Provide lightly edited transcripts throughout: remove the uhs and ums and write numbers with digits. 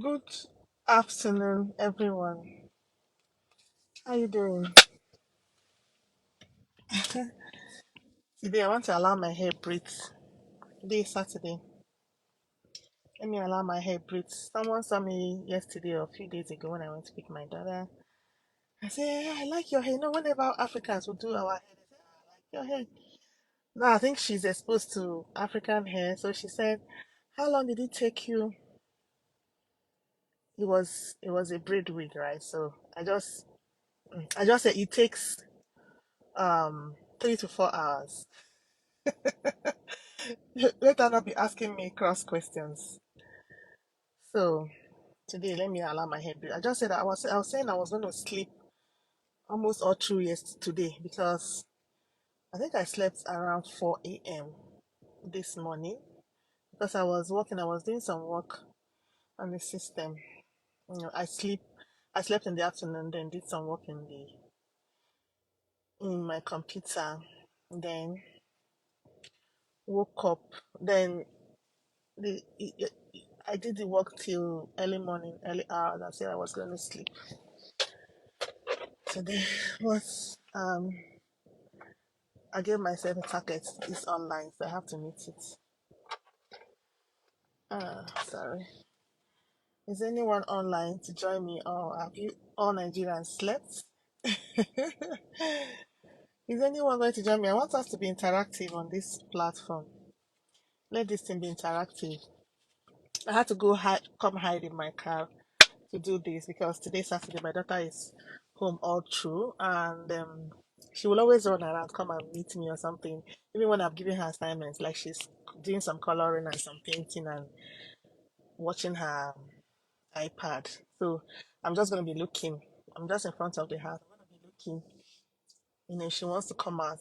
Good afternoon, everyone. How you doing? Today, I want to allow my hair breathe. Today is Saturday. Let me allow my hair breathe. Someone saw me yesterday or a few days ago when I went to pick my daughter. I said, I like your hair. You know, whenever Africans will do our hair, they say, I like your hair. No, I think she's exposed to African hair. So she said, how long did it take you? It was a braid wig, right? So I just said it takes 3 to 4 hours. Let her not be asking me cross questions. So today, let me allow my head breathe. I just said I was saying I was going to sleep almost all through yesterday because I think I slept around 4 a.m. this morning because I was doing some work on the system. I slept in the afternoon, then did some work in my computer, then woke up, then the I did the work till early morning, early hours. I said I was going to sleep today, but I gave myself a target. It's online, so I have to meet it. Sorry. Is anyone online to join me, or have you all Nigerians slept? Is anyone going to join me? I want us to be interactive on this platform. Let this thing be interactive. I had to come hide in my car to do this because today Saturday my daughter is home all through, and she will always run around, come and meet me or something. Even when I've given her assignments, like she's doing some coloring and some painting and watching her iPad. So I'm just gonna be looking. I'm just in front of the house. I'm gonna be looking. If she wants to come out,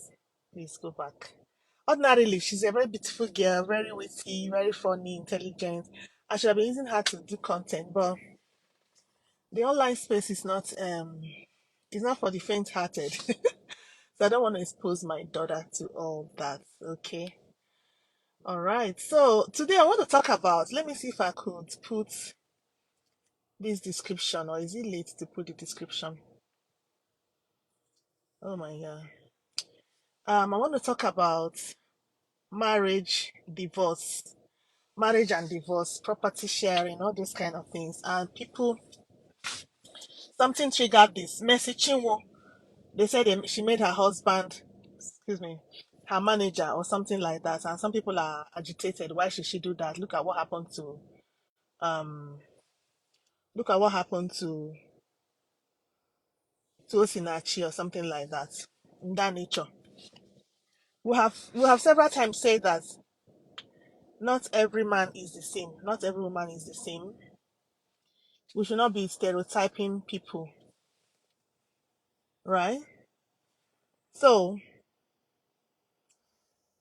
please go back. Ordinarily, she's a very beautiful girl, very witty, very funny, intelligent. I should have been using her to do content, but the online space is not for the faint-hearted. So I don't want to expose my daughter to all that. Okay. All right. So today I want to talk about. Let me see if I could put this description, or is it late to put the description? Oh my god. I want to talk about marriage, marriage and divorce, property sharing, all those kind of things. And people, something triggered this. Mercy Chinwo, they said she made her husband, excuse me, her manager or something like that. And some people are agitated. Why should she do that? Um look at what happened to Osinachi or something like that. In that nature. We have several times said that not every man is the same, not every woman is the same. We should not be stereotyping people, right? So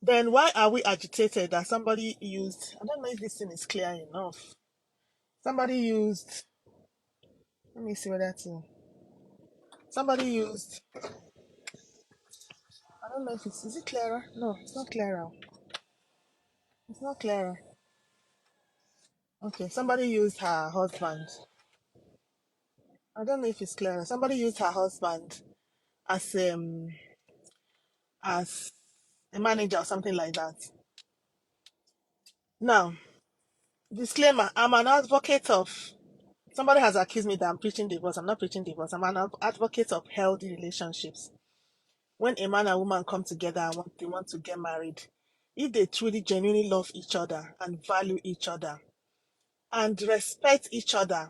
then why are we agitated that somebody used, I don't know if this thing is clear enough. Somebody used, let me see what that's in. Somebody used, I don't know if is it clearer? No, it's not clearer. It's not clearer. Okay, somebody used her husband. I don't know if it's clearer. Somebody used her husband as as a manager or something like that. Now, disclaimer, I'm an advocate of, somebody has accused me that I'm preaching divorce. I'm not preaching divorce. I'm an advocate of healthy relationships. When a man and woman come together and they want to get married, if they truly genuinely love each other and value each other and respect each other,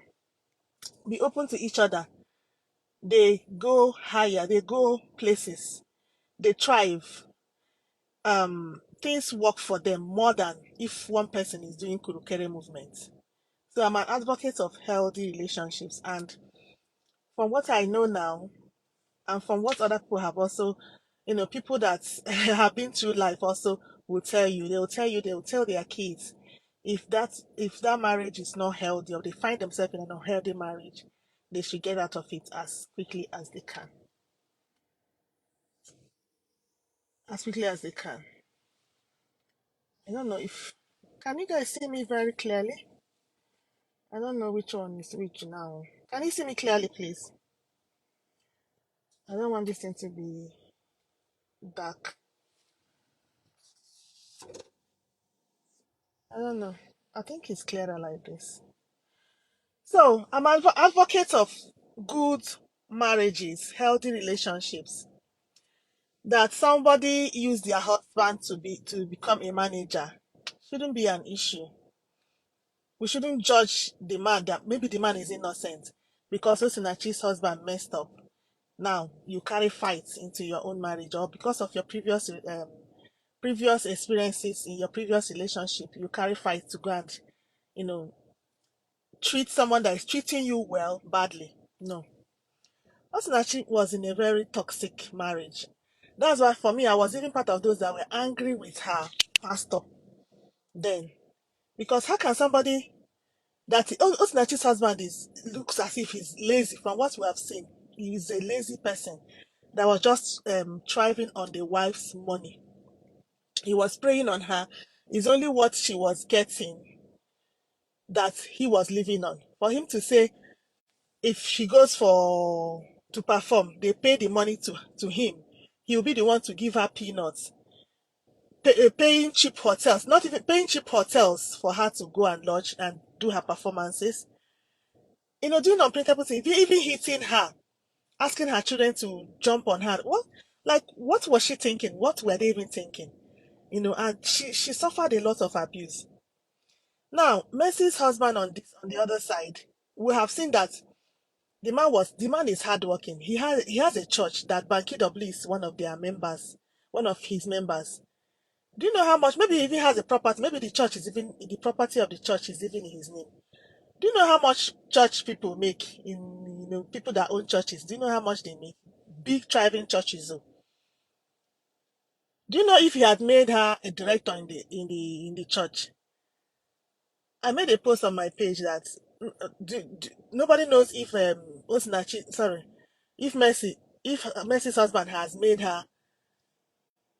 be open to each other, they go higher, they go places, they thrive. Things work for them more than if one person is doing kurukere movement. So I'm an advocate of healthy relationships, and from what I know now, and from what other people have also, people that have been through life also will tell you, they will tell their kids, if that marriage is not healthy, or they find themselves in an unhealthy marriage, they should get out of it as quickly as they can. As quickly as they can. I don't know if, can you guys see me very clearly? I don't know which one is which now. Can you see me clearly, please? I don't want this thing to be dark. I don't know. I think it's clearer like this. So, I'm an advocate of good marriages, healthy relationships. That somebody use their husband to become a manager shouldn't be an issue. We shouldn't judge the man that maybe the man is innocent because Osinachi's husband messed up. Now you carry fights into your own marriage, or because of your previous experiences in your previous relationship, you carry fights to go and you know treat someone that is treating you well badly. No, Osinachi was in a very toxic marriage. That's why for me, I was even part of those that were angry with her pastor then. Because how can somebody that Osinachi's husband is looks as if he's lazy from what we have seen. He's a lazy person that was just thriving on the wife's money. He was preying on her. It's only what she was getting that he was living on. For him to say if she goes for to perform, they pay the money to him. He will be the one to give her peanuts. Paying cheap hotels, not even paying cheap hotels for her to go and lodge and do her performances. Doing unprintable things, even hitting her, asking her children to jump on her. What was she thinking? What were they even thinking? And she suffered a lot of abuse. Now, Mercy's husband on the other side, we have seen that the man is hardworking. He has a church that Banky W is one of their members, one of his members. Do you know how much? Maybe he even has a property. Maybe the property of the church is even in his name. Do you know how much church people make in people that own churches? Do you know how much they make? Big thriving churches. Oh. Do you know if he had made her a director in the church? I made a post on my page that nobody knows if Osinachi, sorry, if Mercy's husband has made her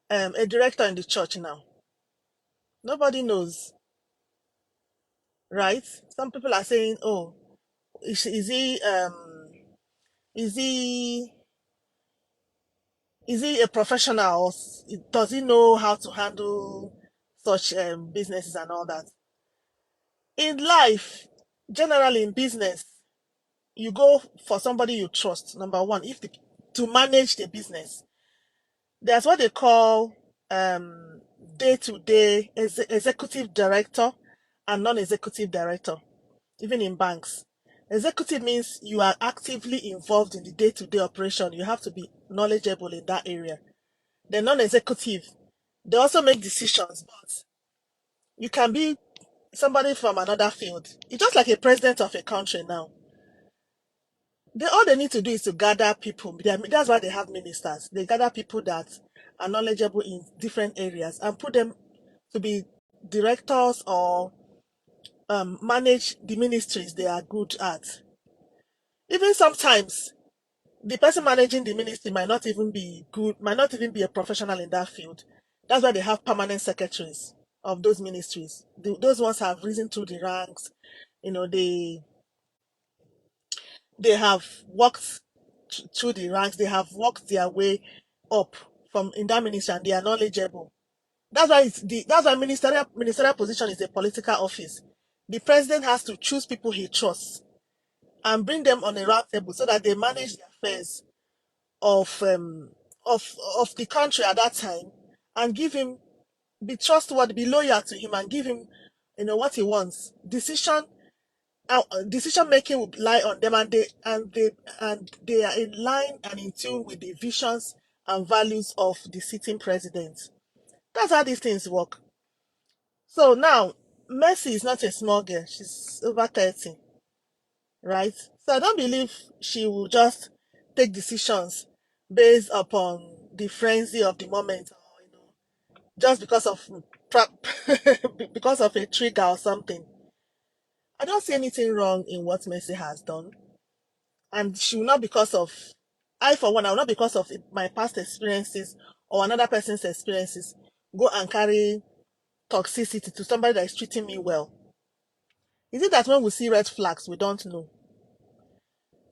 a director in the church now. Nobody knows, right? Some people are saying, "Oh, is he is he is he a professional? Or does he know how to handle such businesses and all that?" In life, generally in business, you go for somebody you trust. Number one, to manage the business, there's what they call um, day-to-day executive director and non-executive director, even in banks. Executive means you are actively involved in the day-to-day operation. You have to be knowledgeable in that area. The non-executive, they also make decisions, but you can be somebody from another field. It's just like a president of a country now. All they need to do is to gather people. That's why they have ministers. They gather people that are knowledgeable in different areas and put them to be directors or manage the ministries they are good at. Even sometimes the person managing the ministry might not even be good, might not even be a professional in that field. That's why they have permanent secretaries of those ministries. Those ones have risen through the ranks. You know, they have worked through the ranks. They have worked their way up from in that ministry, and they are knowledgeable. That's why ministerial position is a political office. The president has to choose people he trusts and bring them on a round table so that they manage the affairs of um of the country at that time and give him be trustworthy, be loyal to him, and give him what he wants. Decision making will lie on them, and they are in line and in tune with the visions and values of the sitting president. That's how these things work. So now, Mercy is not a small girl. She's over 30, right? So I don't believe she will just take decisions based upon the frenzy of the moment, or just because of because of a trigger or something. I don't see anything wrong in what Mercy has done, and she will not because of I for one, I will not because of my past experiences or another person's experiences go and carry toxicity to somebody that is treating me well. Is it that when we see red flags, we don't know?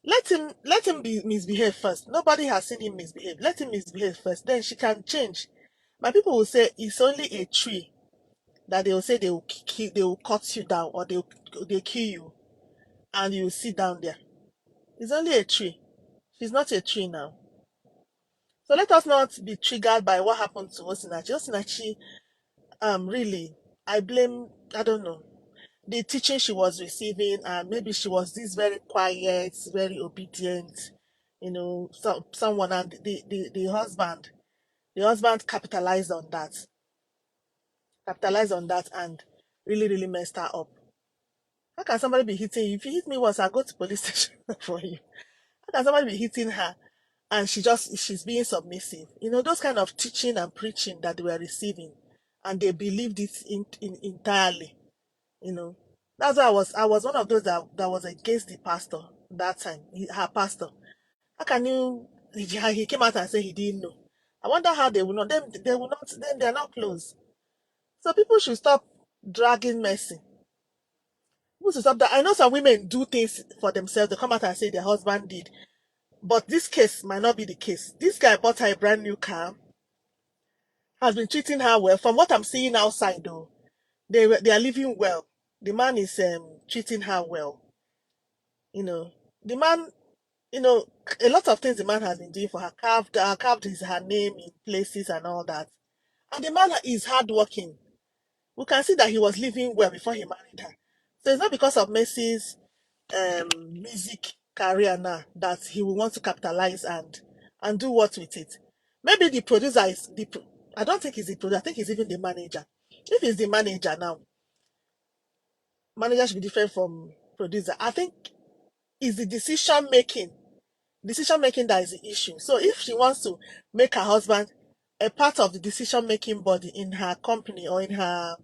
Let him be misbehave first. Nobody has seen him misbehave. Let him misbehave first. Then she can change. My people will say it's only a tree that they will say they will cut you down, or they kill you and you sit down there. It's only a tree. She's not a tree now. So let us not be triggered by what happened to Osinachi. Osinachi, really, I don't know, the teaching she was receiving, and maybe she was this very quiet, very obedient, someone, and the husband capitalized on that and really, really messed her up. How can somebody be hitting you? If you hit me once, I'll go to police station for you. How can somebody be hitting her and she's being submissive? Those kind of teaching and preaching that they were receiving, and they believed it entirely. You know, that's why I was one of those that was against the pastor that time, her pastor. How can you? He came out and said he didn't know. I wonder how they will not. Then they will not. Then they are not close. So people should stop dragging Mercy. People should stop that. I know some women do things for themselves. They come out and say their husband did, but this case might not be the case. This guy bought her a brand new car, has been treating her well. From what I'm seeing outside, though, they are living well. The man is treating her well. You know, the man, a lot of things the man has been doing for her. Carved her name in places and all that. And the man is hardworking. We can see that he was living well before he married her. So it's not because of Mercy's music career now that he will want to capitalize and do what with it. Maybe the producer is I don't think he's the producer. I think he's even the manager. If he's the manager now, manager should be different from producer. I think it's the decision making that is the issue. So if she wants to make her husband a part of the decision making body in her company, or in her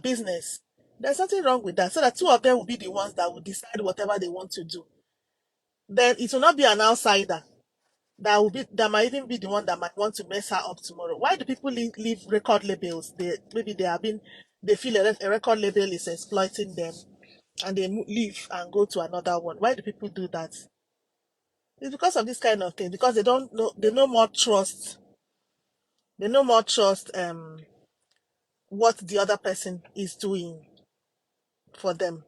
business, there's nothing wrong with that. So that two of them will be the ones that will decide whatever they want to do. Then it will not be an outsider that might even be the one that might want to mess her up tomorrow. Why do people leave record labels? They feel a record label is exploiting them, and they leave and go to another one. Why do people do that? It's because of this kind of thing. Because they don't know. They no more trust. They no more trust what the other person is doing for them.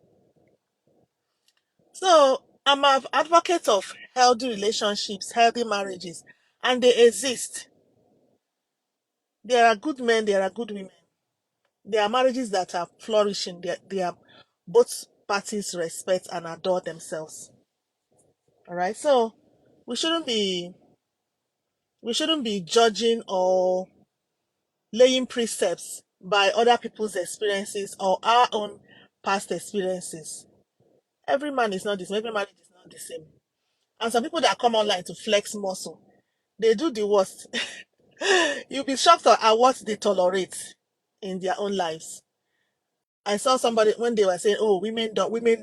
So I'm an advocate of healthy relationships, healthy marriages, and they exist. There are good men, there are good women. There are marriages that are flourishing. They are both parties respect and adore themselves. All right. So we shouldn't be we shouldn't be judging or laying precepts by other people's experiences or our own past experiences. Every man is not the same. Every marriage is not the same. And some people that come online to flex muscle, they do the worst. You'll be shocked at what they tolerate in their own lives. I saw somebody when they were saying, "Oh, women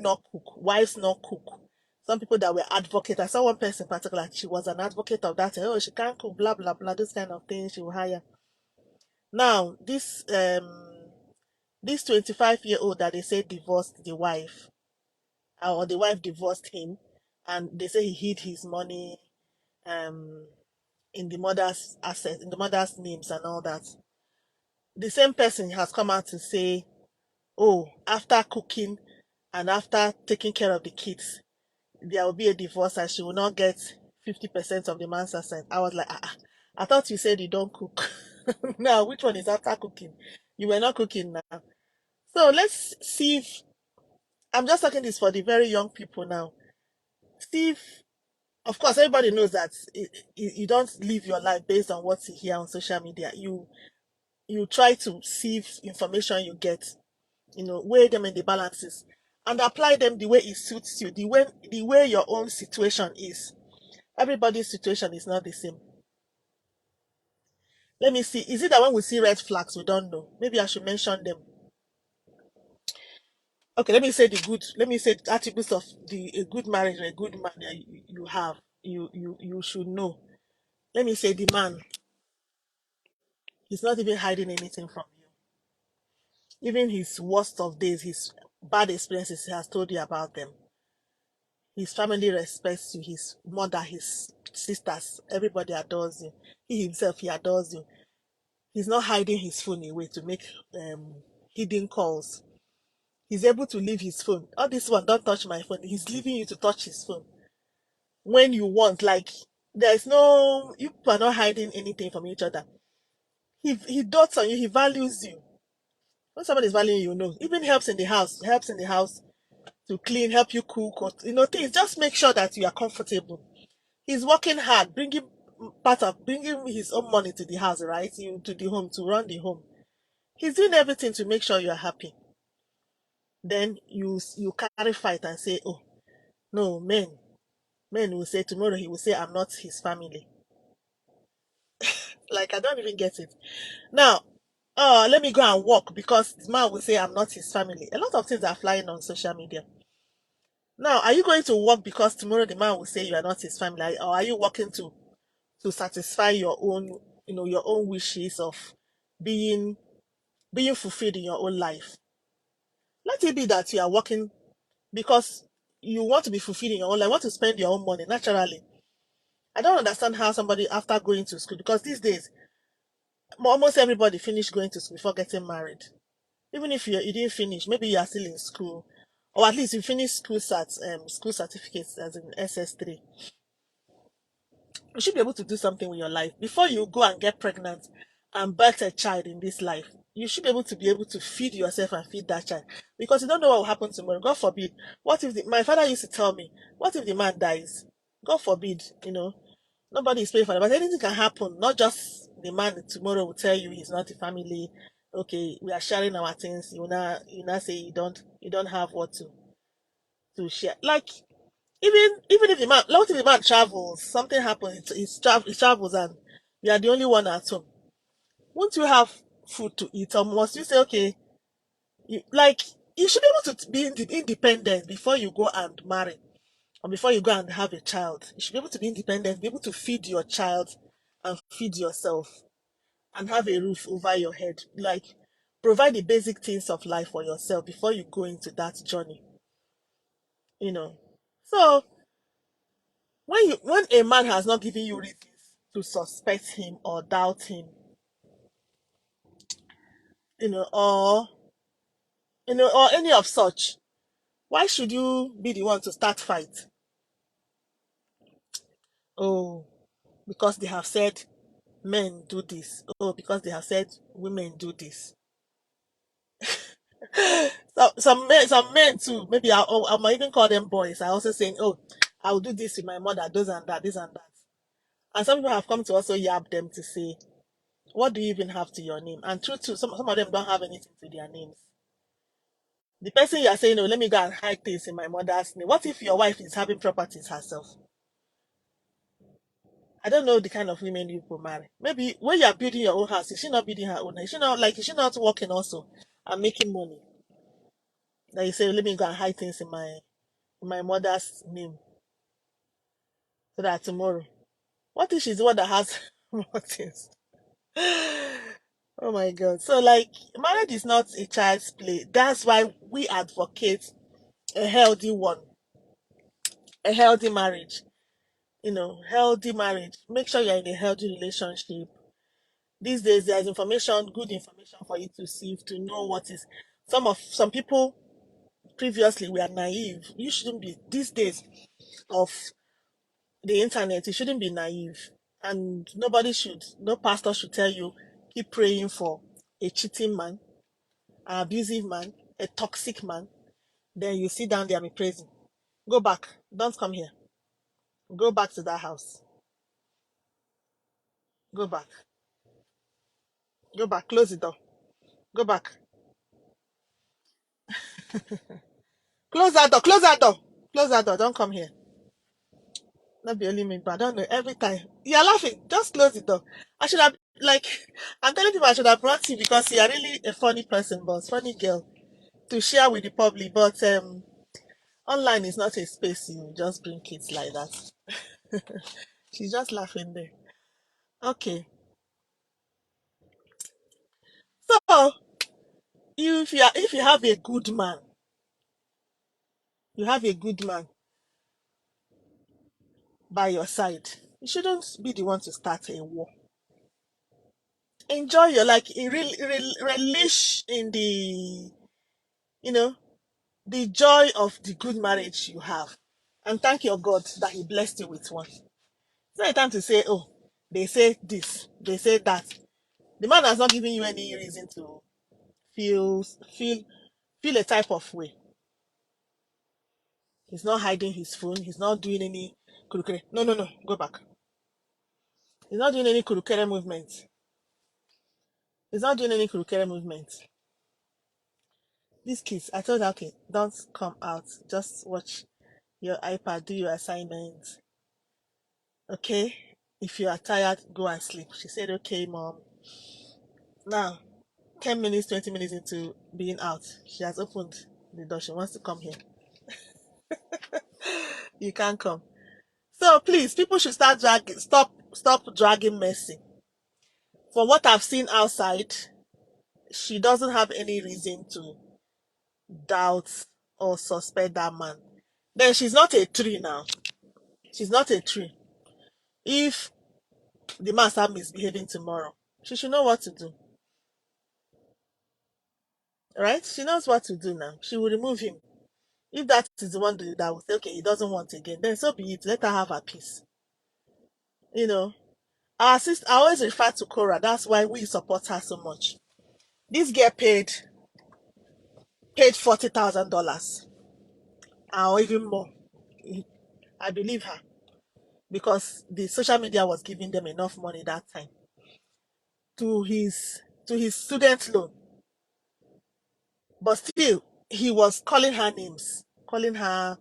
not cook, wives not cook." Some people that were advocates. I saw one person in particular. She was an advocate of that. Oh, she can't cook, blah blah blah. This kind of thing she will hire. Now, this 25-year-old that they say divorced the wife, or the wife divorced him, and they say he hid his money um in the mother's assets, in the mother's names and all that. The same person has come out to say, oh, after cooking and after taking care of the kids, there will be a divorce and she will not get 50% of the man's asset. I was like, I thought you said you don't cook. Now, which one is after cooking? You were not cooking now. So let's see if, I'm just talking this for the very young people now. See if, of course, everybody knows that you don't live your life based on what you hear on social media. You try to sieve information you get, weigh them in the balances and apply them the way it suits you, the way your own situation is. Everybody's situation is not the same. Let me see. Is it that when we see red flags, we don't know? Maybe I should mention them. Okay, let me say the attributes of a good marriage or a good man that you have. You should know. Let me say the man, he's not even hiding anything from you. Even his worst of days, bad experiences he has told you about them. His family respects you, his mother, his sisters, everybody adores you. He himself, he adores you. He's not hiding his phone away to make um, hidden calls. He's able to leave his phone. All this one, don't touch my phone. He's leaving you to touch his phone when you want. Like, there's no, you are not hiding anything from each other. He dotes on you, he values you. When somebody is valuing you, even helps in the house to clean, help you cook, or, things. Just make sure that you are comfortable. He's working hard, bringing his own money to the house, right? To the home, to run the home. He's doing everything to make sure you're happy. Then you carry fight and say, oh, no, men will say tomorrow, he will say, I'm not his family. Like, I don't even get it. Now, let me go and walk because the man will say, I'm not his family. A lot of things are flying on social media. Now, are you going to work because tomorrow the man will say you are not his family, or are you working to satisfy your own, your own wishes of being being fulfilled in your own life? Let it be that you are working because you want to be fulfilled in your own life, want to spend your own money naturally. I don't understand how somebody after going to school, because these days almost everybody finish going to school before getting married. Even if you didn't finish, maybe you are still in school, or at least you finish school certificates as in SS3. You should be able to do something with your life before you go and get pregnant and birth a child in this life. You should be able to feed yourself and feed that child, because you don't know what will happen tomorrow. God forbid. What if my father used to tell me, what if the man dies? God forbid, nobody is paying for that. But anything can happen. Not just the man tomorrow will tell you he's not a family. Okay, we are sharing our things. You now say you don't have what to share. Like, even if the man, what if the man travels, something happens, he travels and you are the only one at home. Won't you have food to eat, or must you say, okay, like, you should be able to be independent before you go and marry, or before you go and have a child. You should be able to be independent, be able to feed your child and feed yourself and have a roof over your head. Like, provide the basic things of life for yourself before you go into that journey, you know. So when a man has not given you reasons to suspect him or doubt him, or or any of such, why should you be the one to start fight? Oh, because they have said men do this. Oh, because they have said women do this. So, some men too. Maybe I might even call them boys. I also saying, oh, I will do this with my mother, those and that, this and that. And some people have come to also yab them to say, what do you even have to your name? And true too, some of them don't have anything to their names. The person you are saying, oh, let me go and hide things in my mother's name. What if your wife is having properties herself? I don't know the kind of women you will marry. Maybe when you are building your own house, is she not building her own? Is she not working also and making money? That you say, let me go and hide things in my mother's name so that tomorrow. What if she's the one that has more things? Oh my God. So, like, marriage is not a child's play. That's why we advocate a healthy one, a healthy marriage. Healthy marriage. Make sure you're in a healthy relationship. These days, there's good information for you to see, to know what is. Some people previously were naive. You shouldn't be, these days of the internet, you shouldn't be naive. And no pastor should tell you, keep praying for a cheating man, an abusive man, a toxic man. Then you sit down there and be praising. Go back. Don't come here. Go back to that house. Go back. Go back. Close the door. Go back. Close that door. Close that door. Close that door. Don't come here. Not be only me, but I don't know. Every time you're laughing, just close the door. I should have, like, I'm telling people I should have brought you because you're really a funny person, but funny girl to share with the public. But online is not a space you just bring kids like that. She's just laughing there. Okay, so if you have a good man, You have a good man by your side. You shouldn't be the one to start a war. Enjoy your like relish in the you know the joy of the good marriage you have, and thank your God that He blessed you with one. It's not a time to say, "Oh, they say this, they say that." The man has not given you any reason to feel feel feel a type of way. He's not hiding his phone. He's not doing any kurukere. No, no, no. Go back. He's not doing any kurukere movement. He's not doing any kurukere movement. These kids, I told her, okay, don't come out. Just watch your iPad, do your assignment. Okay? If you are tired, go and sleep. She said, okay, mom. Now, 10 minutes, 20 minutes into being out, she has opened the door. She wants to come here. You can't come. So please, people should stop dragging Mercy. For what I've seen outside, she doesn't have any reason to doubt or suspect that man. Then she's not a tree now. She's not a tree. If the man start misbehaving tomorrow, she should know what to do. Right? She knows what to do now. She will remove him. If that is the one that will say, okay, he doesn't want again, then so be it. Let her have her peace. You know, our sister, I always refer to Cora. That's why we support her so much. This girl paid $40,000 or even more. I believe her because the social media was giving them enough money that time to his student loan. But still, he was calling her names, calling her,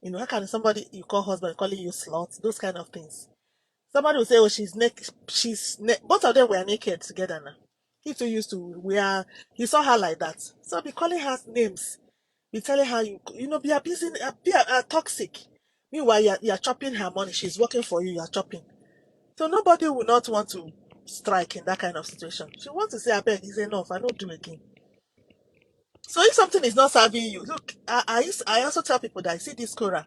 how can somebody you call husband calling you slut, those kind of things. Somebody will say, "Oh, she's naked." Both of them were naked together now. He too used to wear. He saw her like that, so be calling her names, be telling her be abusing, be toxic. Meanwhile, you're chopping her money. She's working for you. You're chopping. So nobody will not want to strike in that kind of situation. She wants to say, "I beg, it's enough. I don't do again." So if something is not serving you, look, I also tell people that I see this Cora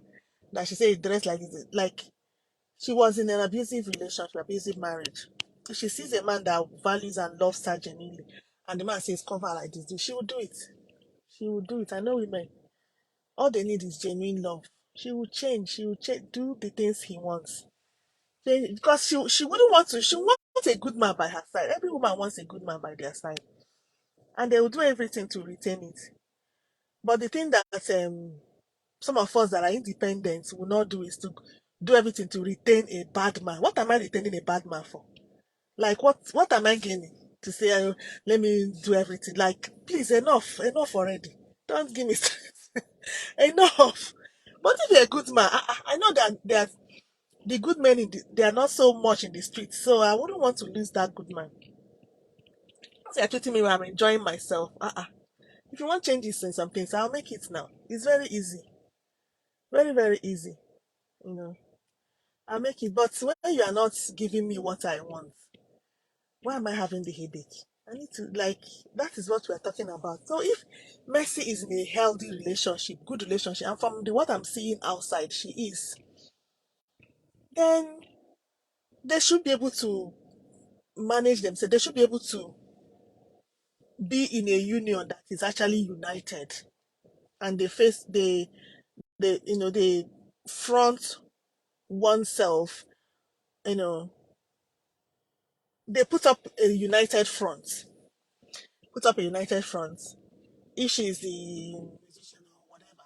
that she say dress like this, like she was in an abusive relationship, abusive marriage. If she sees a man that values and loves her genuinely, and the man says come her like this, she will do it. She will do it. I know women. All they need is genuine love. She will change. She will do the things he wants. Because she wouldn't want to. She wants a good man by her side. Every woman wants a good man by their side, and they will do everything to retain it. But the thing that some of us that are independent will not do is to do everything to retain a bad man. What am I retaining a bad man for? Like what am I gaining? To say let me do everything. Like please enough already. Don't give me stress. Enough. But if you're a good man, I know that the good men they are not so much in the streets, so I wouldn't want to lose that good man. Once you're treating me where I'm enjoying myself, if you want changes in some things, I'll make it now. It's very easy. Very, very easy. You know. I'll make it. But when you are not giving me what I want, why am I having the headache? I need to that is what we're talking about. So if Mercy is in a healthy relationship, good relationship, and from what I'm seeing outside, she is, then they should be able to manage themselves. They should be able to be in a union that is actually united, and they front oneself. You know, they put up a united front. If she is the musician or whatever,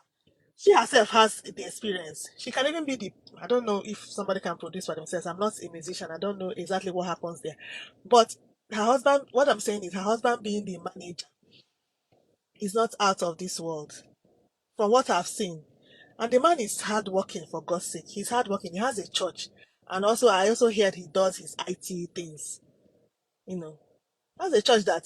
she herself has the experience. She can even be I don't know if somebody can produce for themselves. I'm not a musician. I don't know exactly what happens there. But her husband, what I'm saying is her husband being the manager is not out of this world from what I've seen. And the man is hardworking, for God's sake. He's hardworking. He has a church. And also, I also heard he does his IT things. You know, that's a church that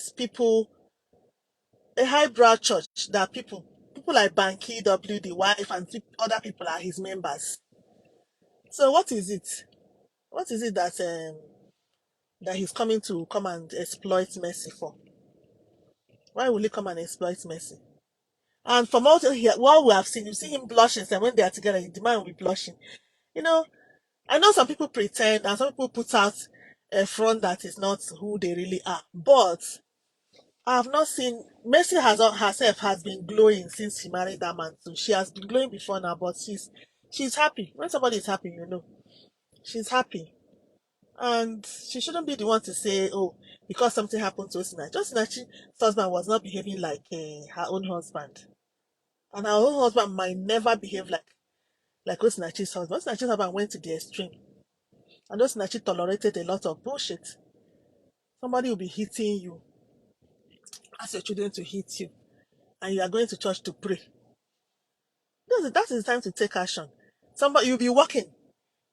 a highbrow church that people like Banky, W, the wife, and other people are his members. So what is it? What is it that he's coming to come and exploit Mercy for? Why will he come and exploit Mercy? And from what we have seen, you see him blushing, and when they are together, the man will be blushing. You know, I know some people pretend and some people put out a front that is not who they really are. But I have not seen Mercy herself has been glowing since she married that man too. She has been glowing before now, but she's happy. When somebody is happy, she's happy. And she shouldn't be the one to say, oh, because something happened to Osinachi. Osinachi's husband was not behaving like her own husband. And her own husband might never behave like Osinachi's husband. Osinachi's husband went to the extreme. And Osinachi tolerated a lot of bullshit. Somebody will be hitting you, ask your children to hit you, and you are going to church to pray. That is the time to take action. Somebody you'll be working,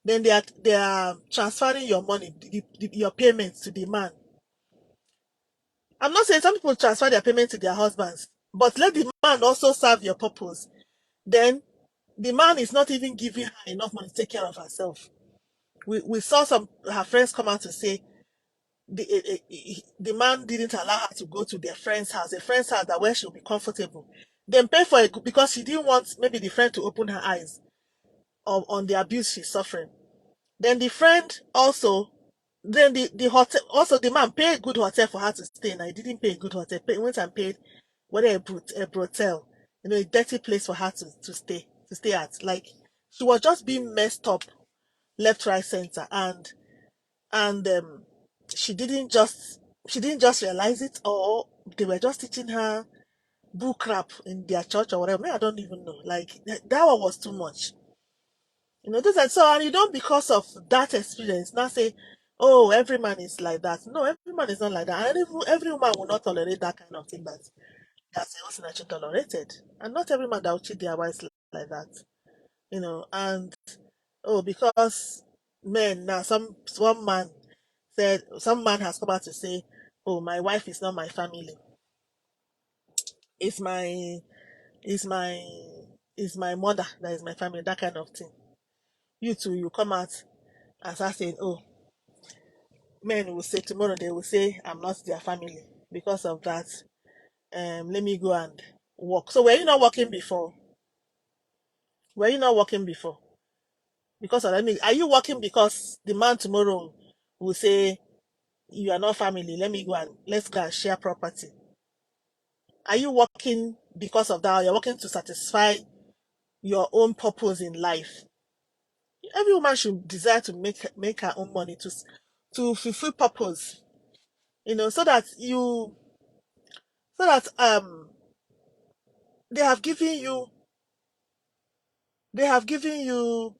then they are transferring your money, your payments to the man. I'm not saying some people transfer their payment to their husbands, but let the man also serve your purpose. Then the man is not even giving her enough money to take care of herself. We saw some her friends come out to say the man didn't allow her to go to their friend's house, a friend's house that where she'll be comfortable. Then pay for it because she didn't want maybe the friend to open her eyes on the abuse she's suffering. Then the friend also, then the hotel, also the man paid a good hotel for her to stay. And I didn't pay a good hotel. Went and paid whether a brothel, a dirty place for her to stay at. Like she was just being messed up left, right, center, and she didn't just realize it, or they were just teaching her bull crap in their church or whatever. I don't even know. Like that one was too much. This and so, and you don't, because of that experience, now say, oh, every man is like that. No, every man is not like that. And every woman will not tolerate that kind of thing that's also naturally tolerated. And not every man that will cheat their wives like that. And oh, because men now, some man has come out to say, oh, my wife is not my family. It's my, it's my, it's my mother that is my family, that kind of thing. You too, you come out and start saying, oh, men will say tomorrow, they will say I'm not their family because of that. Let me go and work. So were you not working before? Because of that, are you working because the man tomorrow will say you are not family, let's go and share property? Are you working because of that, or you're working to satisfy your own purpose in life? Every woman should desire to make her own money to fulfill purpose, so that they have given you they have given you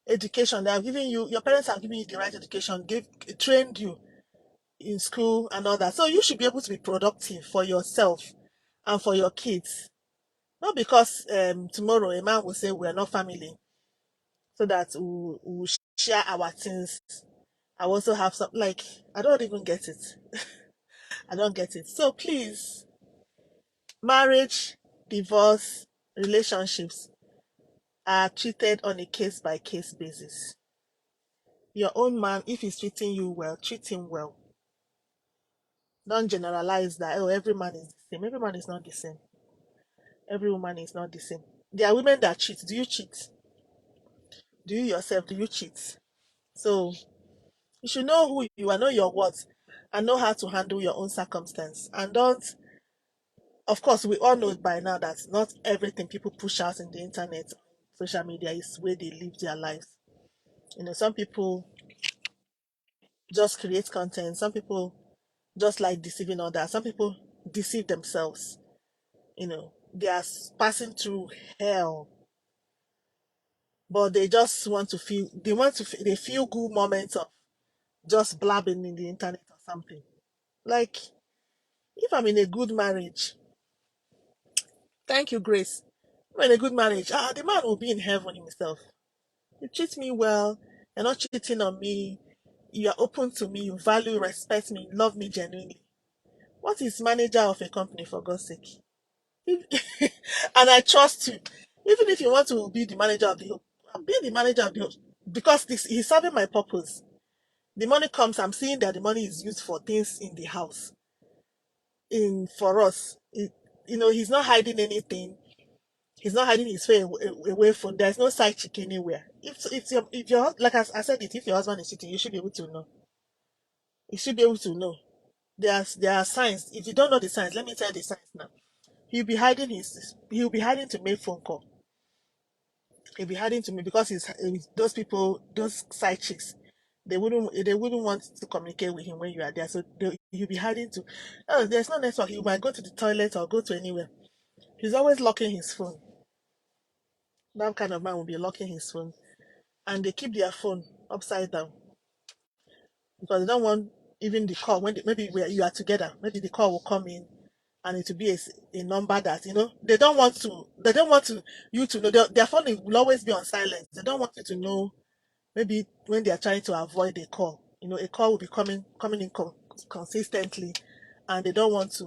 education. They have given you Your parents have given you the right education, trained you in school and all that. So you should be able to be productive for yourself and for your kids. Not because tomorrow a man will say we are not family, so that we'll share our things. I also have some, like, I don't even get it. I don't get it. So please, marriage, divorce, relationships are treated on a case by case basis. Your own man, if he's treating you well, treat him well. Don't generalize that, oh, every man is the same. Every man is not the same. Every woman is not the same. There are women that cheat. Do you cheat? Do you yourself, do you cheat? So you should know who you are, know your worth, and know how to handle your own circumstance. And don't, of course, we all know by now that not everything people push out in the internet, social media, is where they live their lives. Some people just create content. Some people just like deceiving others. Some people deceive themselves. They are passing through hell, but they just want to feel. They feel good moments of just blabbing in the internet or something. Like, if I'm in a good marriage, thank you, Grace. If I'm in a good marriage, the man will be in heaven himself. You treat me well. You're not cheating on me. You are open to me. You value, respect me, love me genuinely. What is manager of a company, for God's sake? And I trust you. Even if you want to be the manager of the home, be the manager of the home, because he's serving my purpose. The money comes, I'm seeing that the money is used for things in the house, in for us. he's not hiding anything. He's not hiding his face away from. There's no side chick anywhere. If your like I said it, if your husband is cheating, you should be able to know. You should be able to know. There are signs. If you don't know the signs, let me tell you the signs now. He'll be hiding to make phone call. He'll be hiding to me because those people, those side chicks, they wouldn't want to communicate with him when you are there. So he'll be hiding to. Oh, there's no network. He might go to the toilet or go to anywhere. He's always locking his phone. That kind of man will be locking his phone, and they keep their phone upside down because they don't want even the call when maybe where you are together. Maybe the call will come in, and it will be a number that they don't want to. They don't want you to know. Their phone will always be on silent. They don't want you to know. Maybe when they are trying to avoid a call, a call will be coming in consistently, and they don't want to.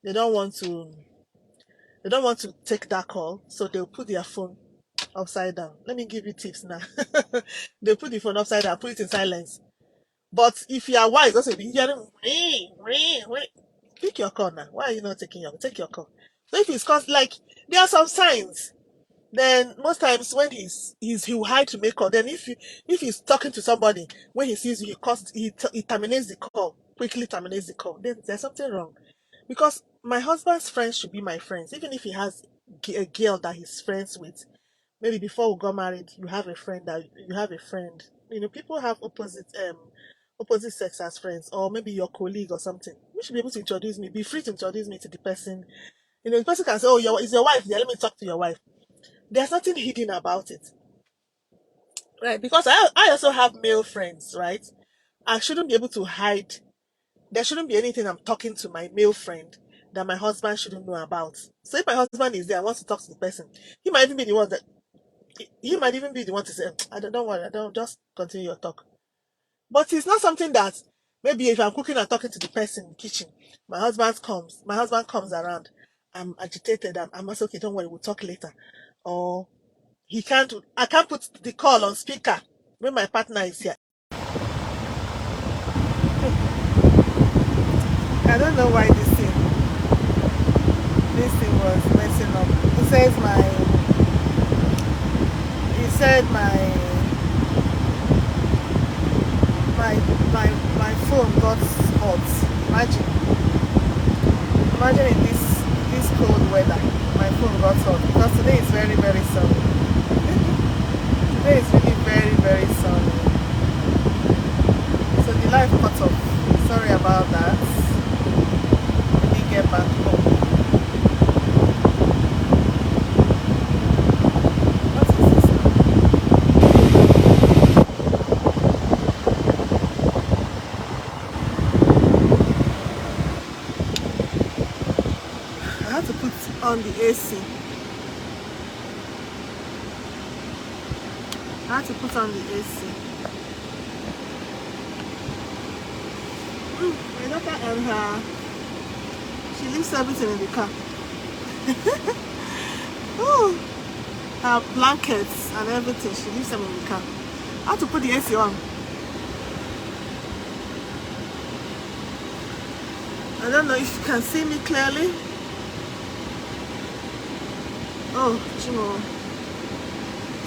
They don't want to. They don't want to take that call, so they'll put their phone upside down. Let me give you tips now. They put the phone upside down, put it in silence. But if you are wise, also be hearing ring, ring, ring. Pick your call now. Why are you not take your call? So if it's like there are some signs. Then most times when he will hide to make call. Then if he's talking to somebody, when he sees you, he terminates the call, quickly terminates the call. Then there's something wrong. Because my husband's friends should be my friends, even if he has a girl that he's friends with. Maybe before we got married, you have a friend. People have opposite sex as friends, or maybe your colleague or something. You should be able to introduce me. Be free to introduce me to the person. The person can say, "Oh, is your wife there? Let me talk to your wife." There's nothing hidden about it, right? Because I also have male friends, right? I shouldn't be able to hide. There shouldn't be anything I'm talking to my male friend that my husband shouldn't know about. So if my husband is there and wants to talk to the person, he might even be the one that he might even be the one to say, don't worry, I don't just continue your talk. But it's not something that maybe if I'm cooking and talking to the person in the kitchen, my husband comes around, I'm agitated, I'm also okay, don't worry, we'll talk later. Or I can't put the call on speaker when my partner is here. I don't know why this thing was messing up. He said my phone got hot. Imagine in this cold weather, my phone got hot because today is very, very sunny. Today is really very, very sunny. So the light cut off. Sorry about that. Let me get back home. What is this now? I have to put on the AC. I had to put on the AC. My daughter and she leaves everything in the car. Ooh, her blankets and everything, she leaves them in the car. I have to put the AC on. I don't know if you can see me clearly. Oh, Chimo.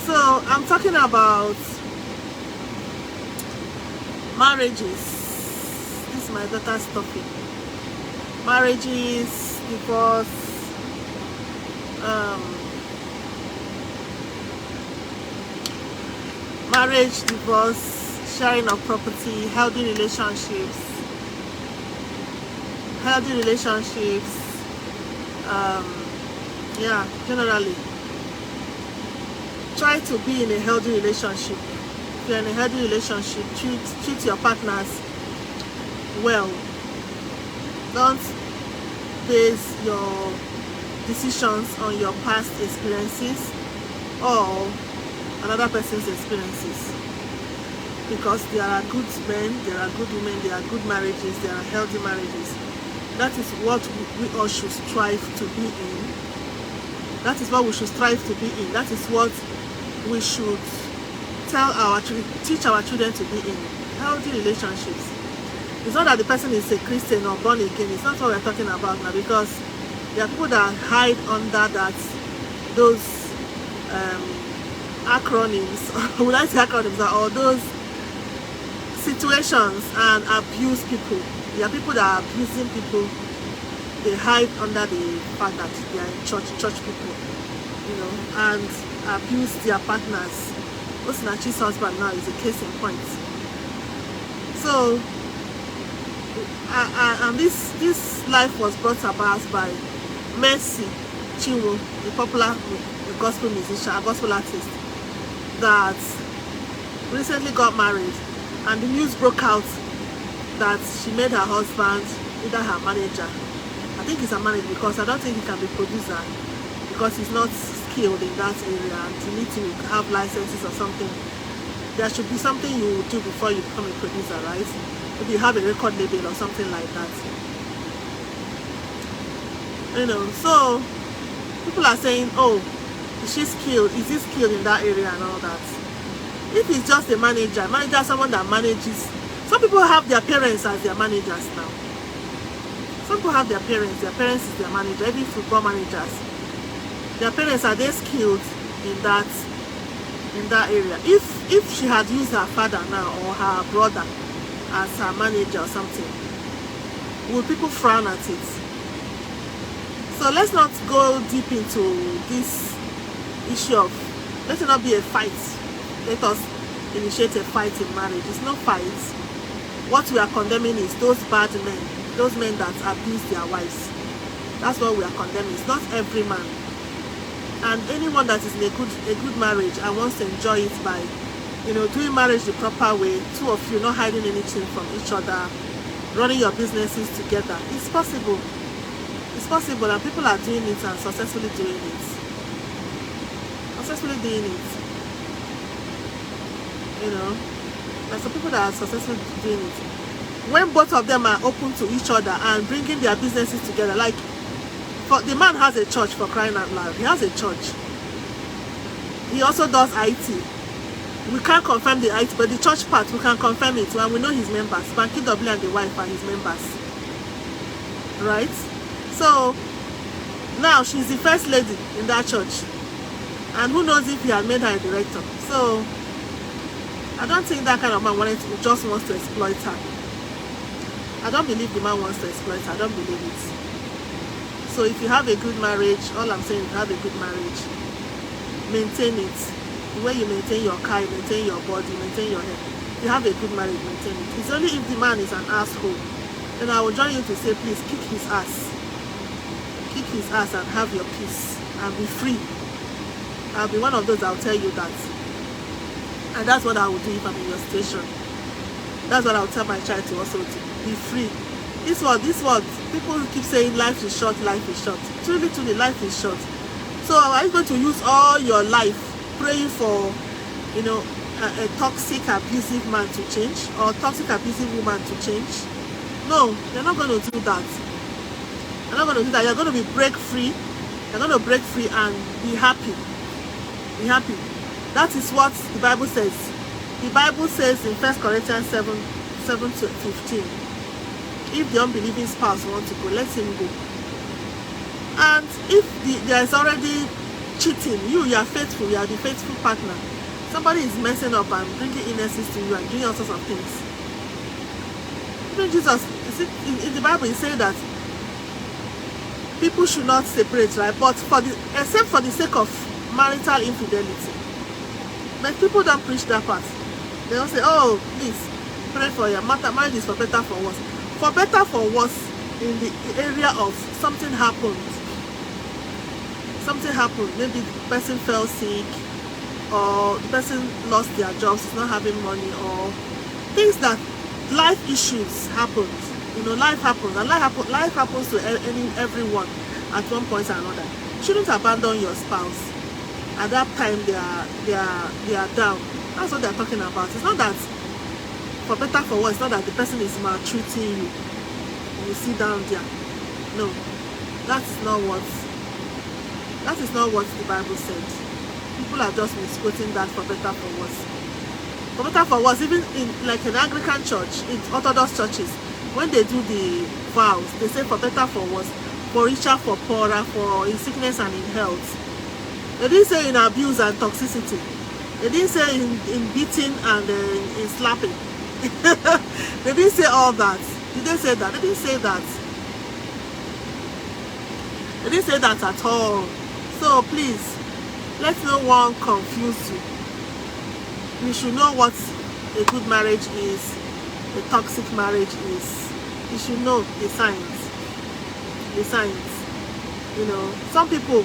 So I'm talking about marriages. This is my daughter's topic. Marriages, divorce, marriage, divorce, sharing of property, healthy relationships, yeah, generally. Try to be in a healthy relationship. If you're in a healthy relationship, treat your partners well. Don't base your decisions on your past experiences or another person's experiences, because there are good men, there are good women, there are good marriages, there are healthy marriages. That is what we all should strive to be in. That is what we should strive to be in. That is what we should teach our children to be in. Healthy relationships. It's not that the person is a Christian or born again. It's not what we're talking about now, because There are people that hide under those um, acronyms, would I say acronyms, or those situations, and abuse people. There are people that are abusing people. They hide under the fact that they are in church people, and abuse their partners. Osinachi's husband now is a case in point. So, and this life was brought about by Mercy Chinwo, a popular gospel musician, a gospel artist, that recently got married, and the news broke out that she made her husband either her manager. I think he's a manager, because I don't think he can be producer, because he's not skilled in that area, and you need to have licenses or something. There should be something you do before you become a producer, right? If you have a record label or something like that. So people are saying, oh, is she skilled? Is he skilled in that area and all that? If he's just a manager, someone that manages. Some people have their parents as their managers now. Some people have their parents is their manager. Even football managers, their parents, are they skilled in that area? If she had used her father now or her brother as her manager or something, will people frown at it? So let's not go deep into this issue of, let it not be a fight. Let us initiate a fight in marriage. It's not fight. What we are condemning is those bad men, those men that abuse their wives. That's what we are condemning. It's not every man. And anyone that is in a good marriage and wants to enjoy it by, doing marriage the proper way, two of you not hiding anything from each other, running your businesses together, it's possible. It's possible, and people are doing it and successfully doing it. There's some people that are successfully doing it. When both of them are open to each other and bringing their businesses together, like, the man has a church, for crying out loud. He has a church. He also does IT. We can't confirm the IT, but the church part, we can confirm it, and we know his members. Banky W and the wife are his members. Right? So, now she's the first lady in that church. And who knows if he had made her a director. So, I don't think that kind of man just wants to exploit her. I don't believe the man wants to exploit her. I don't believe it. So if you have a good marriage, all I'm saying is have a good marriage. Maintain it. The way you maintain your car, you maintain your body, you maintain your head. If you have a good marriage, maintain it. It's only if the man is an asshole, then I will join you to say, please kick his ass. Kick his ass and have your peace and be free. I'll be one of those that will tell you that. And that's what I will do if I'm in your station. That's what I will tell my child to also do. Be free. This word, people keep saying life is short, life is short. Truly, life is short. So are you going to use all your life praying for, a toxic, abusive man to change, or a toxic, abusive woman to change? No, you're not going to do that. You're not going to do that. You're going to be break free. You're going to break free and be happy. Be happy. That is what the Bible says. The Bible says in 1 Corinthians 7:15, if the unbelieving spouse wants to go, let him go. And if there is already cheating, you are faithful, you are the faithful partner. Somebody is messing up and bringing illnesses to you and doing all sorts of things. Even Jesus, in the Bible, he said that people should not separate, right? But except for the sake of marital infidelity. But people don't preach that part. They don't say, oh, please pray for your marriage is for better, for worse. For better, for worse, in the area of something happened. Something happened. Maybe the person fell sick, or the person lost their jobs, is not having money, or things that life issues happened. Life happens, and life happens to everyone at one point or another. You shouldn't abandon your spouse. At that time, they are down. That's what they're talking about. It's not that for better, for worse. It's not that the person is maltreating you. You sit down there. No, that is not what the Bible said. People are just misquoting that for better, for worse. For better, for worse. Even in like an Anglican church, in Orthodox churches, when they do the vows, they say for better, for worse. for richer, for poorer, for in sickness and in health. They didn't say in abuse and toxicity. They didn't say in beating and in slapping. They didn't say all that. Did they say that? They didn't say that. They didn't say that at all. So please, let no one confuse you. You should know what a good marriage is, a toxic marriage is. You should know the signs. The signs. You know, some people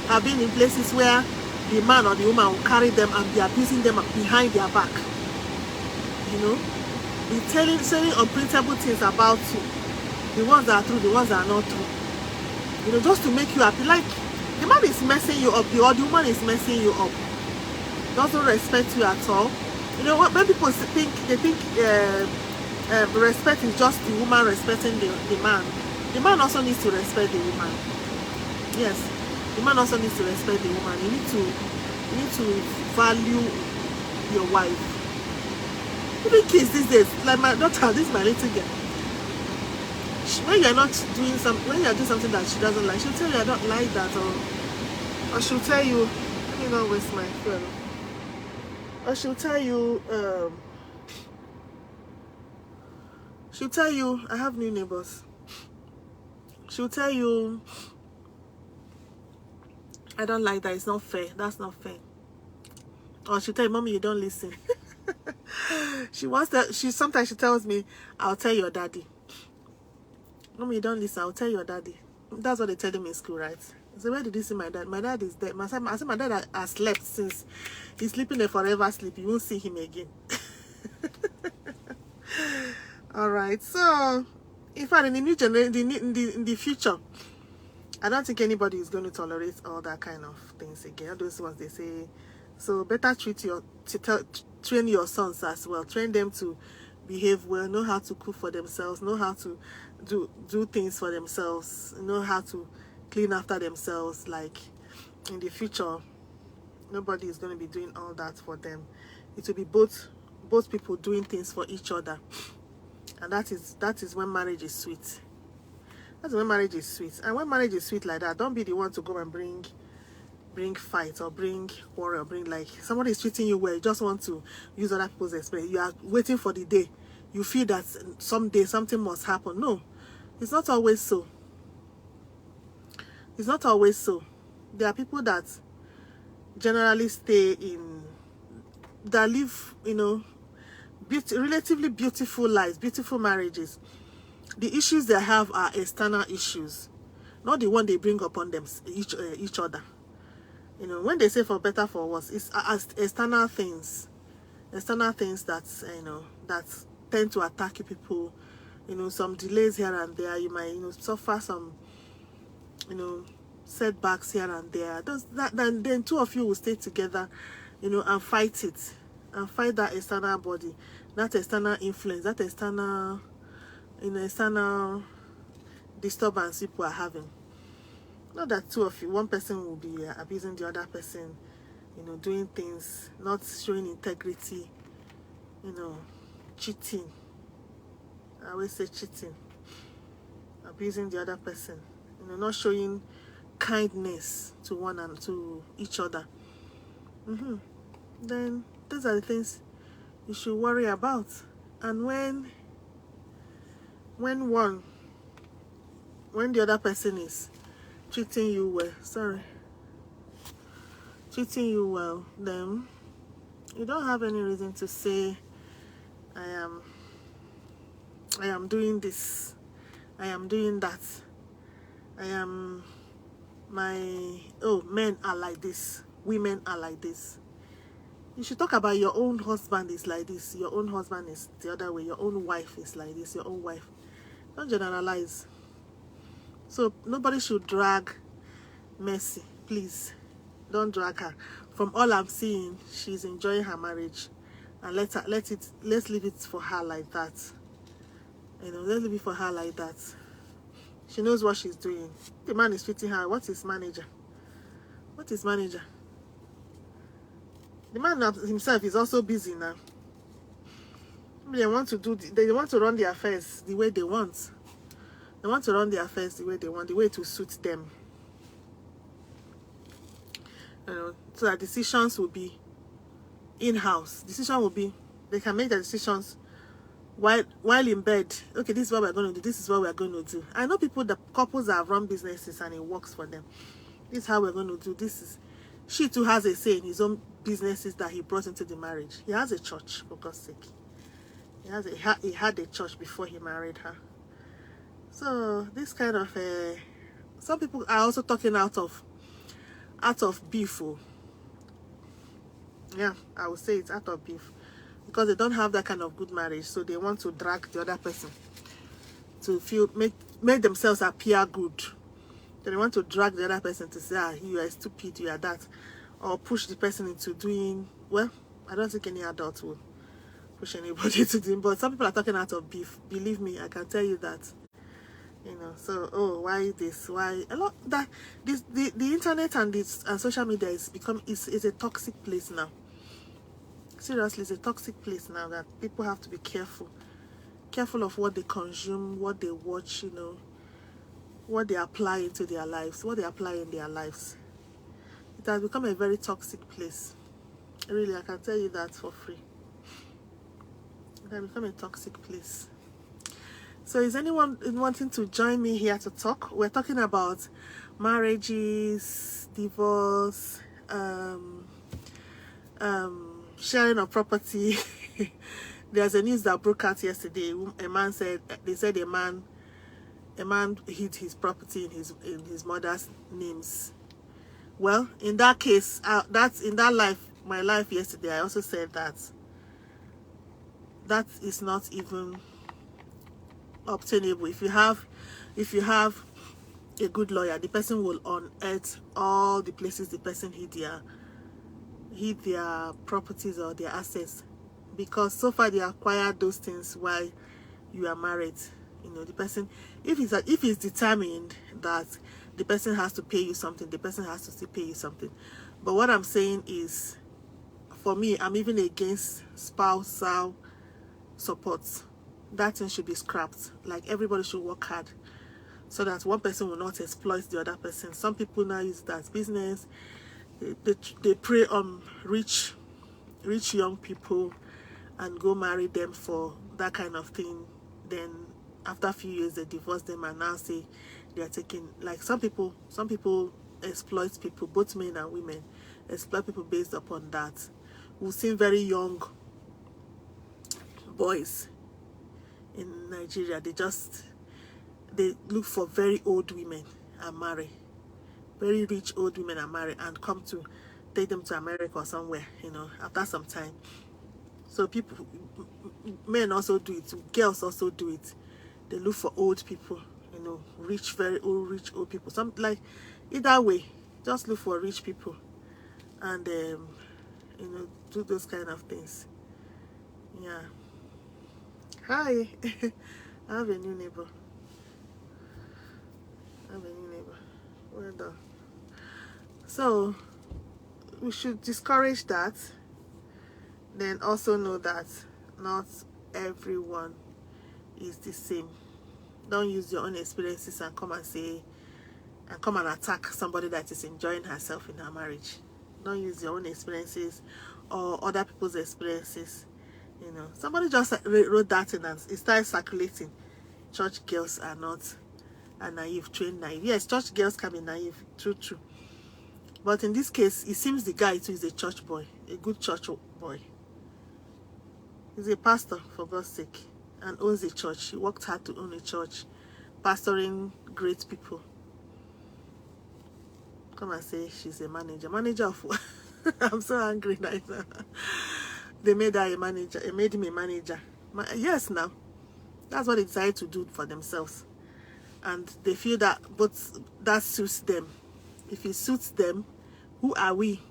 have been in places where the man or the woman will carry them and be abusing them behind their back. You know, be saying unprintable things about you. The ones that are true, the ones that are not true. You know, just to make you happy. Like, the man is messing you up, or the woman is messing you up. Doesn't respect you at all. You know, when people think, respect is just the woman respecting the man. The man also needs to respect the woman. Yes, the man also needs to respect the woman. You need to value your wife. Even kids these days, like my daughter, this is my little girl. When you're not doing when you're doing something that she doesn't like, she'll tell you I don't like that, or she'll tell you, let me not waste my fuel. Or she'll tell you, I have new neighbors. She'll tell you, I don't like that, it's not fair, that's not fair. Or she'll tell you, Mommy, you don't listen. Sometimes she tells me, I'll tell your daddy. Mommy, you don't listen, I'll tell your daddy. That's what they tell him in school, right? So where did you see my dad? My dad is dead. I said my dad has slept since he's sleeping a forever sleep. You won't see him again. All right. So, in fact, in the new generation, in the future, I don't think anybody is going to tolerate all that kind of things again. All those ones they say. So better train your sons as well. Train them to behave well, know how to cook for themselves, know how to do things for themselves, know how to clean after themselves. Like, in the future, nobody is going to be doing all that for them. It will be both people doing things for each other, and that is when marriage is sweet. That's when marriage is sweet. And when marriage is sweet like that, don't be the one to go and bring fight or bring quarrel, bring, like, somebody is treating you well, you just want to use other people's experience. You are waiting for the day you feel that someday something must happen. No, it's not always so. It's not always so. There are people that generally that live, you know, relatively beautiful lives, beautiful marriages. The issues they have are external issues, not the one they bring upon them each other. You know, when they say for better, for worse, it's external things that, you know, that tend to attack you people. You know, some delays here and there. You might, you know, suffer some, you know, setbacks here and there. Then two of you will stay together, you know, and fight it, and fight that external body, that external influence, that external, you know, external disturbance people are having. Not that two of you, one person will be abusing the other person, you know, doing things, not showing integrity, you know, cheating. I always say cheating, abusing the other person, you know, not showing kindness to one and to each other. Then those are the things you should worry about. And when the other person is treating you well, then you don't have any reason to say, I am doing this, I am doing that, men are like this, women are like this. You should talk about your own husband is like this, your own husband is the other way, your own wife is like this, your own wife. Don't generalize. So nobody should drag Mercy, please. Don't drag her. From all I'm seeing, she's enjoying her marriage, and let's leave it for her like that. You know, let's leave it for her like that. She knows what she's doing. The man is treating her. What is manager? What is manager? The man himself is also busy now. They want to run their affairs the way they want. They want to run their affairs the way they want, the way to suit them. So that decisions will be in-house. Decision will be, they can make their decisions while in bed. Okay, this is what we're going to do. This is what we're going to do. I know people, the couples that have run businesses and it works for them. This is how we're going to do. This is, she too has a say in his own businesses that he brought into the marriage. He has a church, for God's sake. He had a church before he married her. So this kind of some people are also talking out of beef. Oh. Yeah, I would say it's out of beef, because they don't have that kind of good marriage, so they want to drag the other person to make themselves appear good. They want to drag the other person to say, you are stupid, you are that, or push the person into doing, well, I don't think any adult will push anybody to do, but some people are talking out of beef. Believe me, I can tell you that. So why this, why a lot that this the internet and this social media is a toxic place now. Seriously, it's a toxic place now that people have to be careful of what they consume, what they watch, what they apply into their lives, what they apply in their lives. It has become a very toxic place. Really, I can tell you that for free. It has become a toxic place. So is anyone wanting to join me here to talk? We're talking about marriages, divorce, sharing of property. There's a news that broke out yesterday. They said a man hid his property in his mother's names. Well, in that case, my life yesterday, I also said that is not even obtainable. If you have a good lawyer, the person will unearth all the places the person hid their properties or their assets, because so far they acquired those things while you are married. The person, if he's determined that the person has to pay you something, the person has to still pay you something. But what I'm saying is, for me, I'm even against spousal support. That thing should be scrapped. Like, everybody should work hard so that one person will not exploit the other person. Some people now use that as business. They prey on rich young people and go marry them for that kind of thing. Then after a few years they divorce them and now say they are taking, like, some people exploit people, both men and women exploit people based upon that. We've seen very young boys in Nigeria, they look for very old women and marry. Very rich old women and marry and come to take them to America or somewhere, after some time. So men also do it, girls also do it. They look for old people, very rich old people. Either way, just look for rich people and do those kind of things. Yeah. Hi. I have a new neighbor. Well done. So we should discourage that. Then also know that not everyone is the same. Don't use your own experiences and come and attack somebody that is enjoying herself in her marriage. Don't use your own experiences or other people's experiences. Somebody just wrote that in and it started circulating. Church girls are naive, trained naive. Yes, church girls can be naive, true. But in this case, it seems the guy too is a church boy, a good church boy. He's a pastor, for God's sake, and owns a church. He worked hard to own a church, pastoring great people. Come and say she's a manager. Manager of what? I'm so angry right now. They made her a manager. They made him a manager. Yes, now. That's what they decided to do for themselves. And they feel that, but that suits them. If it suits them, who are we?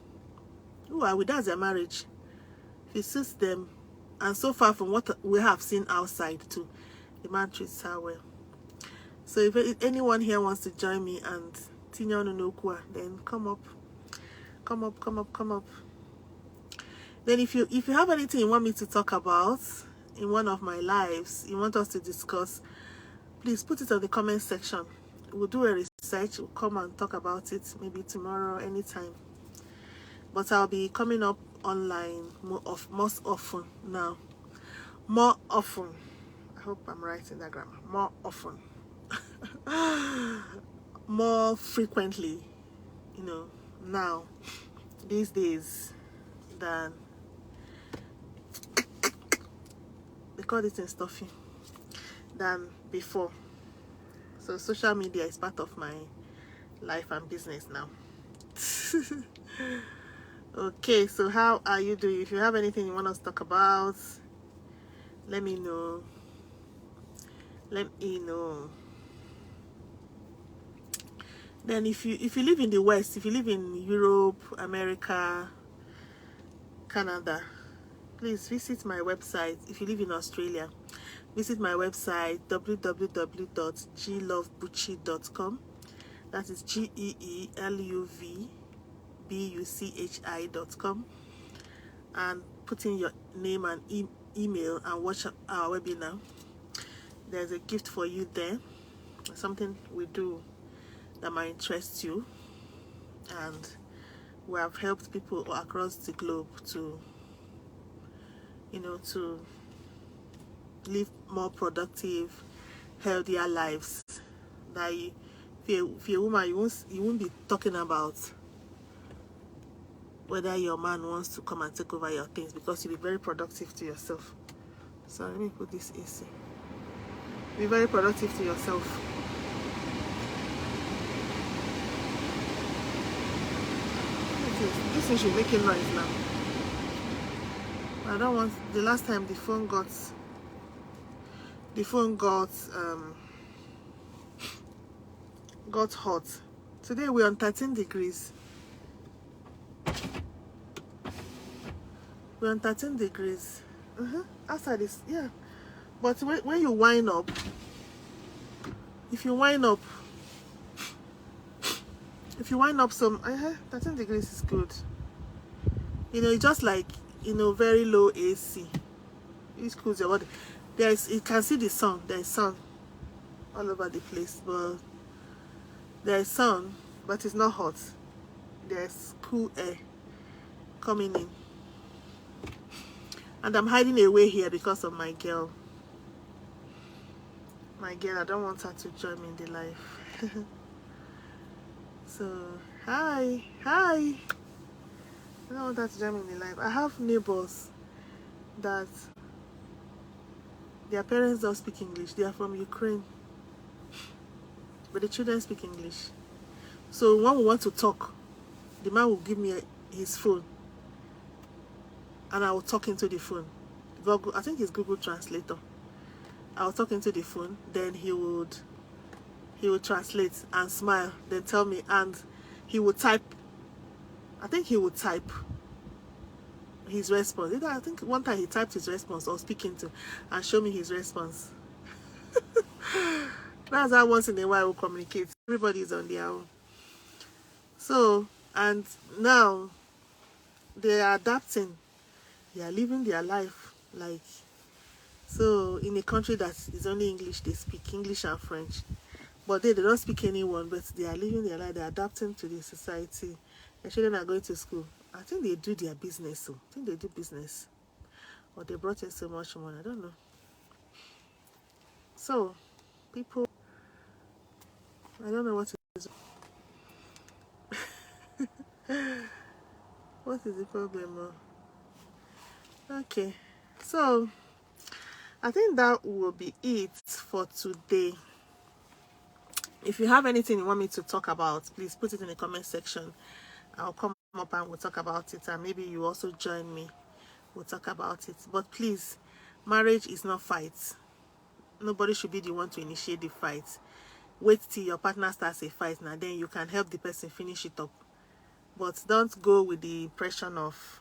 That's their marriage. If it suits them, and so far from what we have seen outside too, the man treats her well. So if anyone here wants to join me and Tinya Onunokwa, then come up. Then if you have anything you want me to talk about in one of my lives, you want us to discuss, please put it on the comment section. We'll do a research. We'll come and talk about it maybe tomorrow, anytime. But I'll be coming up online most often now. More often. I hope I'm right in that grammar. More often. More frequently, now, these days, than they call it in stuffing, than before. So social media is part of my life and business now. Okay, so how are you doing? If you have anything you want us to talk about, let me know. Then if you live in the West, if you live in Europe, America, Canada, please visit my website. If you live in Australia, visit my website www.geelovebuchi.com. That is GEELUVBUCHI.com, and put in your name and email and watch our webinar. There's a gift for you there, something we do that might interest you, and we have helped people across the globe to to live more productive, healthier lives. That if you're a woman, you won't be talking about whether your man wants to come and take over your things, because you'll be very productive to yourself. So let me put this AC. Be very productive to yourself. This thing should make noise now. I don't want. The last time the phone got hot. Today we're on 13 degrees. We're on 13 degrees. Outside is, yeah. But when you wind up, if you wind up some, 13 degrees is good. It's just like, very low AC. It cools your body. You can see the sun. There's sun all over the place, but there's sun, but it's not hot. There's cool air coming in. And I'm hiding away here because of my girl. I don't want her to join me in the live. So, hi. I don't want her to join me in the live. I have neighbors that their parents don't speak English. They are from Ukraine. But the children speak English. So when we want to talk, the man will give me his phone, and I will talk into the phone. I think it's Google Translator. I'll talk into the phone, then he would translate and smile, then tell me, and he would type. I think he would type his response. I think one time he typed his response or speaking to, and show me his response. That's how once in a while we communicate. Everybody is on their own. So, and now they are adapting. They are living their life like, so in a country that is only English, they speak English and French. But they don't speak anyone, but they are living their life. They're adapting to the society. Their children are going to school. I think they do their business. So I think they do business. Or they brought in so much money. I don't know. So, people, I don't know what to do. What is the problem? Okay. So, I think that will be it for today. If you have anything you want me to talk about, please put it in the comment section. I'll come up and we'll talk about it, and maybe you also join me. We'll talk about it. But please, marriage is not fight. Nobody should be the one to initiate the fight. Wait till your partner starts a fight, now then you can help the person finish it up. But don't go with the impression of,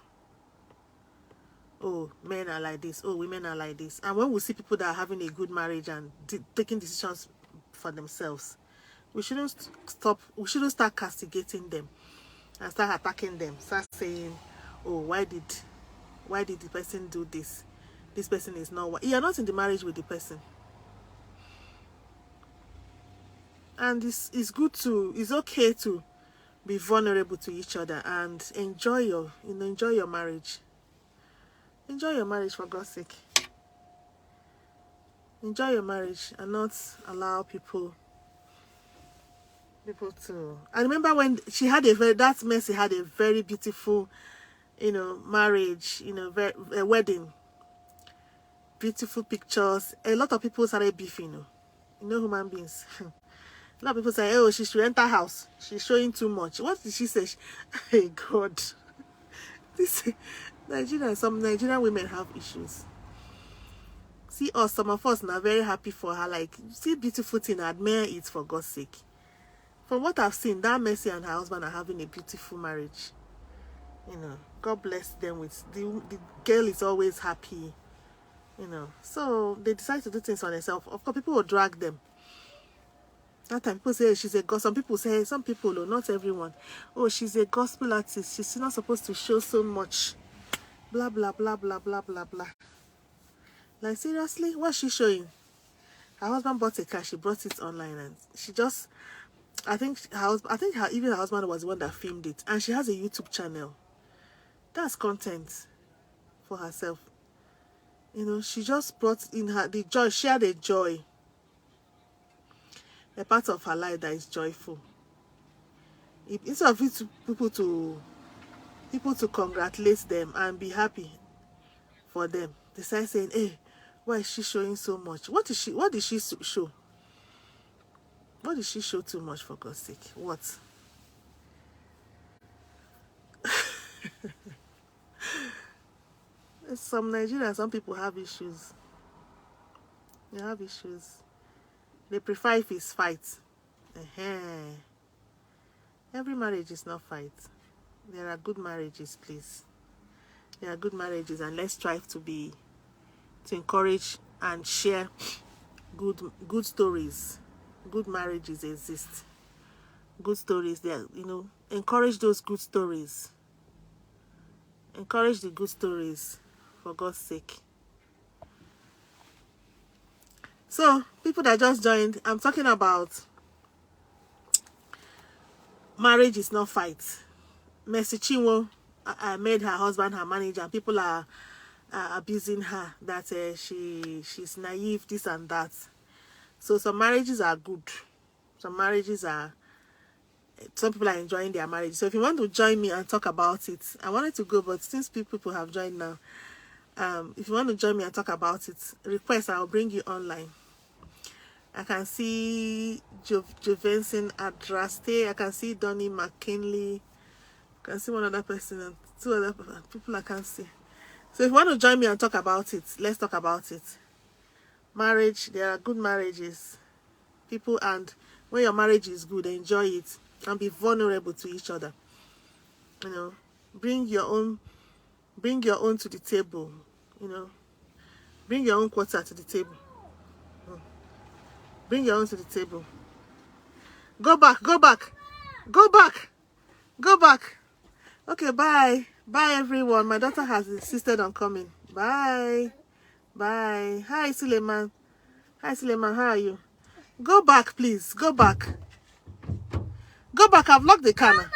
oh, men are like this, oh, women are like this. And when we see people that are having a good marriage and taking decisions for themselves, we shouldn't start castigating them and start attacking them. Start saying, oh, why did the person do this? This person is not. You're not in the marriage with the person. And it's good to, it's okay to be vulnerable to each other and enjoy your, enjoy your marriage. Enjoy your marriage, for God's sake. Enjoy your marriage and not allow people to. I remember when she had that Mercy had a very beautiful, marriage, a wedding, beautiful pictures. A lot of people started beefing, human beings. A lot of people say, oh, she should enter house. She's showing too much. What did she say? Hey, God. This some Nigerian women have issues. See us, some of us now very happy for her. Like, see beautiful thing, admire it, for God's sake. From what I've seen, that Mercy and her husband are having a beautiful marriage. God bless them with the girl is always happy. So they decide to do things on themselves. Of course, people will drag them. That time people say she's a gospel. Some people, not everyone. Oh, she's a gospel artist. She's not supposed to show so much. Blah blah blah blah blah blah blah. Like, seriously, what's she showing? Her husband bought a car. She brought it online, and she just. Even her husband was the one that filmed it, and she has a YouTube channel. That's content for herself. She just brought in the joy, shared a joy. A part of her life that is joyful. Instead of people to congratulate them and be happy for them, they start saying, hey, why is she showing so much? What did she show? What did she show too much, for God's sake? What? Some Nigerians, some people have issues. They have issues. They prefer if it's fight. Every marriage is not fight. There are good marriages, please. There are good marriages, and let's strive to encourage and share good stories. Good marriages exist. Good stories there, encourage those good stories. Encourage the good stories, for God's sake. So, people that just joined, I'm talking about marriage is not fight. Mercy Chinwo made her husband her manager, and people are abusing her, that she's naive, this and that. So some marriages are good. Some people are enjoying their marriage. So if you want to join me and talk about it, I wanted to go, but since people have joined now, if you want to join me and talk about it, request, I'll bring you online. I can see Jovenson Adraste. I can see Donnie McKinley. I can see one other person and two other people I can't see. So if you want to join me and talk about it, let's talk about it. Marriage, there are good marriages. People, and when your marriage is good, enjoy it and be vulnerable to each other. Bring your own to the table. Bring your own quarter to the table. Bring your own to the table. Go back. Okay, bye. Bye, everyone. My daughter has insisted on coming. Bye. Hi, Suleiman. How are you? Go back, please. Go back. I've locked the car now.